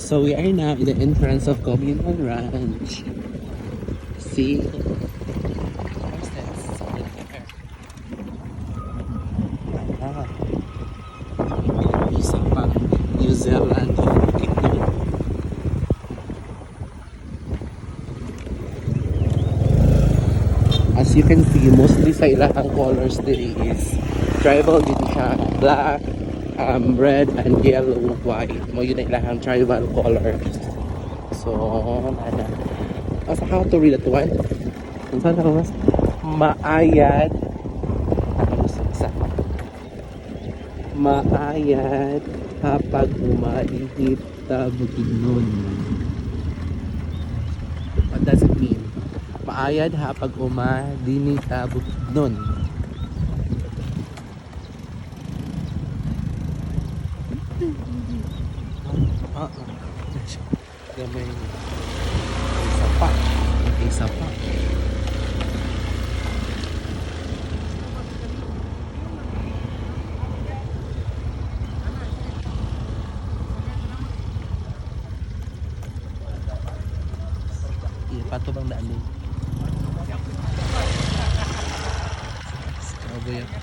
So we are now in the entrance of Communal Ranch. See? What's this? Ah, isa pa. New Zealand. As you can see, mostly sa ilahang colors diri is tribal din siya. Black, red, and yellow, white. Mo yun ang ilahang tribal colors. So, ano. As how to read that one? Saan ako mas? Maayad. Ano sa isa? Maayad kapag umaihip ta bukidnon. What does it mean? Maayad hapag umadini ta bukidnon. Gamay. Isa pa. Isa pa. Pato bang daan din? Cowboy ako.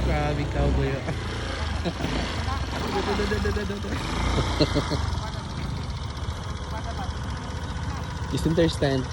Grabe cowboy ako. Just understand.